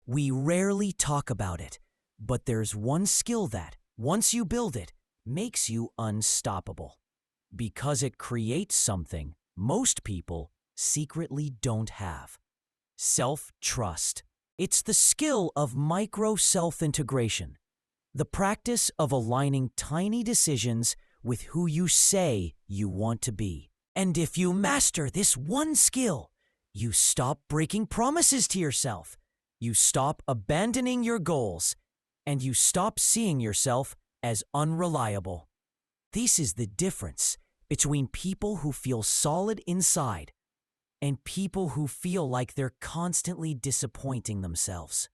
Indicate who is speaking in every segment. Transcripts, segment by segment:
Speaker 1: We rarely talk about it, but there's one skill that, once you build it, makes you unstoppable. Because it creates something most people secretly don't have. Self-trust. It's the skill of micro self-integration, the practice of aligning tiny decisions with who you say you want to be. And if you master this one skill, you stop breaking promises to yourself, you stop abandoning your goals, and you stop seeing yourself as unreliable. This is the difference between people who feel solid inside and people who feel like they're constantly disappointing themselves.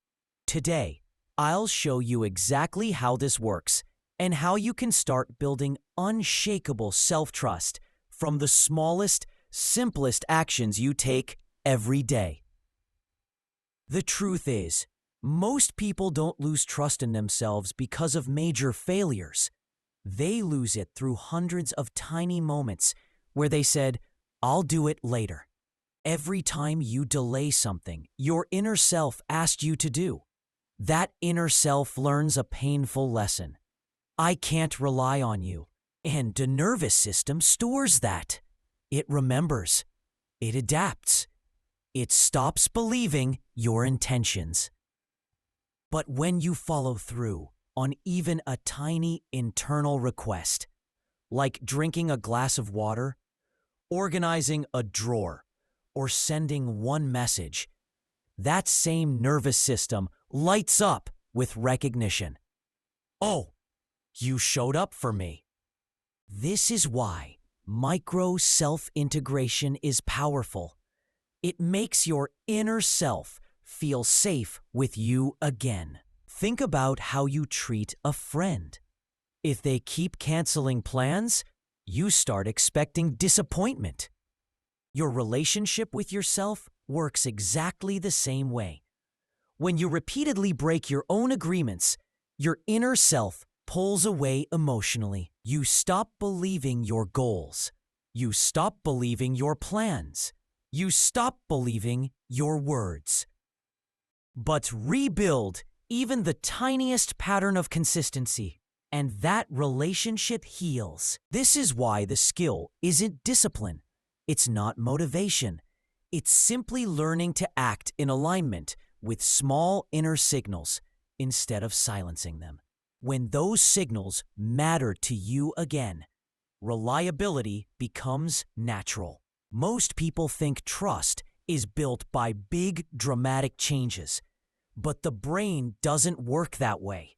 Speaker 1: Today, I'll show you exactly how this works and how you can start building unshakable self-trust from the smallest, simplest actions you take every day. The truth is, most people don't lose trust in themselves because of major failures. They lose it through hundreds of tiny moments where they said, "I'll do it later." Every time you delay something your inner self asked you to do, that inner self learns a painful lesson. I can't rely on you. And the nervous system stores that. It remembers. It adapts. It stops believing your intentions. But when you follow through on even a tiny internal request, like drinking a glass of water, organizing a drawer, or sending one message, that same nervous system lights up with recognition. Oh, you showed up for me. This is why micro self-integration is powerful. It makes your inner self feel safe with you again. Think about how you treat a friend. If they keep canceling plans, you start expecting disappointment. Your relationship with yourself works exactly the same way. When you repeatedly break your own agreements, your inner self pulls away emotionally. You stop believing your goals. You stop believing your plans. You stop believing your words. But rebuild even the tiniest pattern of consistency, and that relationship heals. This is why the skill isn't discipline. It's not motivation. It's simply learning to act in alignment with small inner signals instead of silencing them. When those signals matter to you again, reliability becomes natural. Most people think trust is built by big, dramatic changes, but the brain doesn't work that way.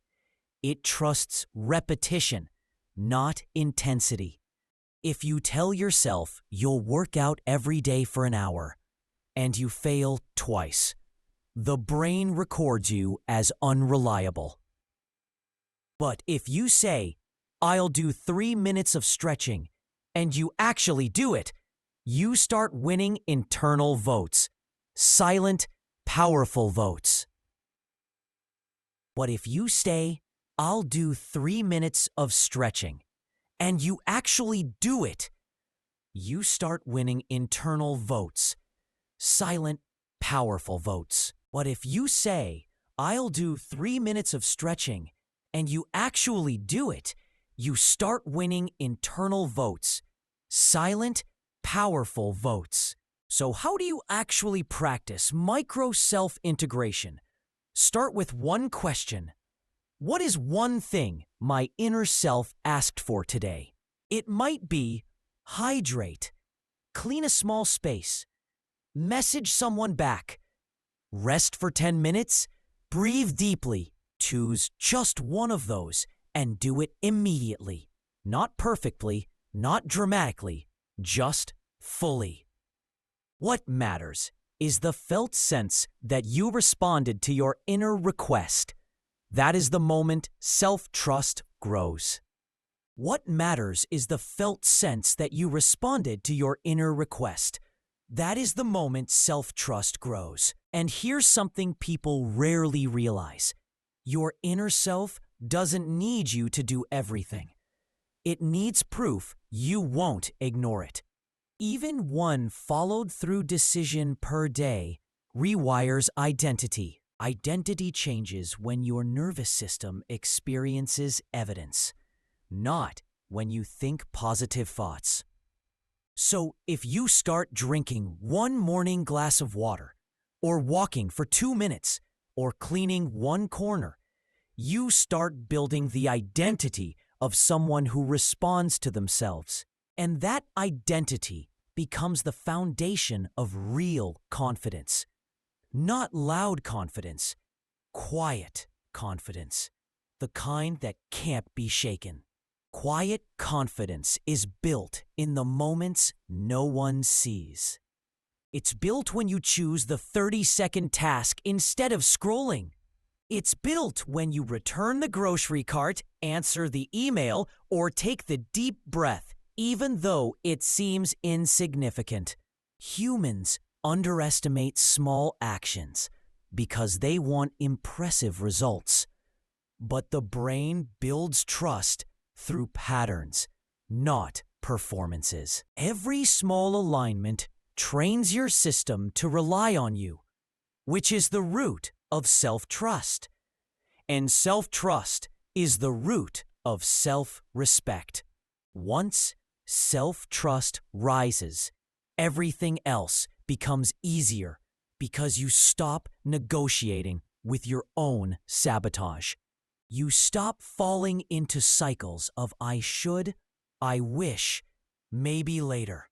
Speaker 1: It trusts repetition, not intensity. If you tell yourself you'll work out every day for an hour, and you fail twice, the brain records you as unreliable. But if you say, "I'll do 3 minutes of stretching," and you actually do it, you start winning internal votes, silent, powerful votes. But if you say, "I'll do 3 minutes of stretching," and you actually do it, you start winning internal votes, silent, powerful votes. But if you say, "I'll do 3 minutes of stretching," and you actually do it, you start winning internal votes, silent, powerful votes. So how do you actually practice micro self-integration? Start with one question. What is one thing my inner self asked for today? It might be hydrate, clean a small space, message someone back, rest for 10 minutes, breathe deeply. Choose just one of those and do it immediately. Not perfectly, not dramatically, just fully. What matters is the felt sense that you responded to your inner request. That is the moment self-trust grows. What matters is the felt sense that you responded to your inner request. That is the moment self-trust grows. And here's something people rarely realize. Your inner self doesn't need you to do everything. It needs proof you won't ignore it. Even one followed-through decision per day rewires identity. Identity changes when your nervous system experiences evidence, not when you think positive thoughts. So if you start drinking one morning glass of water, or walking for 2 minutes, or cleaning one corner, you start building the identity of someone who responds to themselves. And that identity becomes the foundation of real confidence. Not loud confidence, quiet confidence, the kind that can't be shaken. Quiet confidence is built in the moments no one sees. It's built when you choose the 30-second task instead of scrolling. It's built when you return the grocery cart, answer the email, or take the deep breath, even though it seems insignificant. Humans underestimate small actions because they want impressive results. But the brain builds trust through patterns, not performances. Every small alignment trains your system to rely on you, which is the root of self-trust. And self-trust is the root of self-respect. Once self-trust rises, everything else becomes easier because you stop negotiating with your own sabotage. You stop falling into cycles of I should, I wish, maybe later.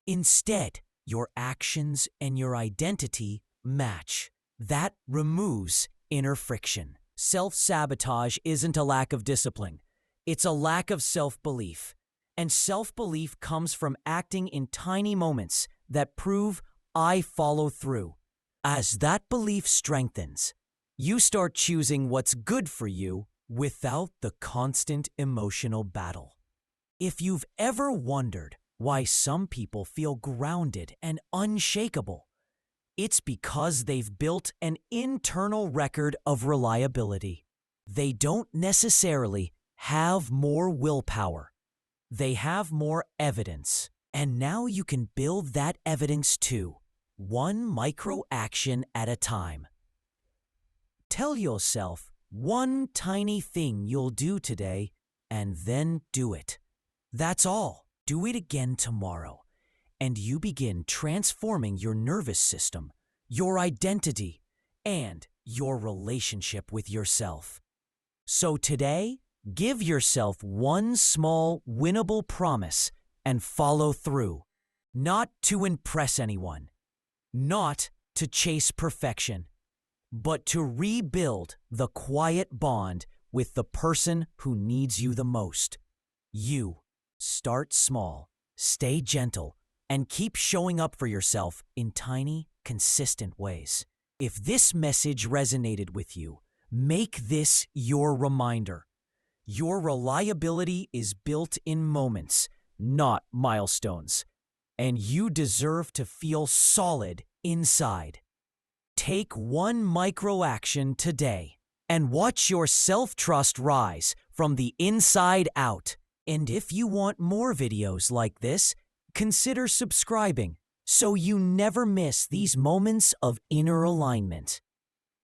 Speaker 1: Instead, your actions and your identity match. That removes inner friction. Self-sabotage isn't a lack of discipline. It's a lack of self-belief. And self-belief comes from acting in tiny moments that prove I follow through. As that belief strengthens, you start choosing what's good for you without the constant emotional battle. If you've ever wondered why some people feel grounded and unshakable, it's because they've built an internal record of reliability. They don't necessarily have more willpower. They have more evidence. And now you can build that evidence too, one micro action at a time. Tell yourself one tiny thing you'll do today, and then do it. That's all. Do it again tomorrow, and you begin transforming your nervous system, your identity, and your relationship with yourself. So today, give yourself one small, winnable promise and follow through. Not to impress anyone, not to chase perfection, but to rebuild the quiet bond with the person who needs you the most. You. Start small, stay gentle, and keep showing up for yourself in tiny, consistent ways. If this message resonated with you, make this your reminder. Your reliability is built in moments, not milestones, and you deserve to feel solid inside. Take one micro action today and watch your self-trust rise from the inside out. And if you want more videos like this, consider subscribing so you never miss these moments of inner alignment.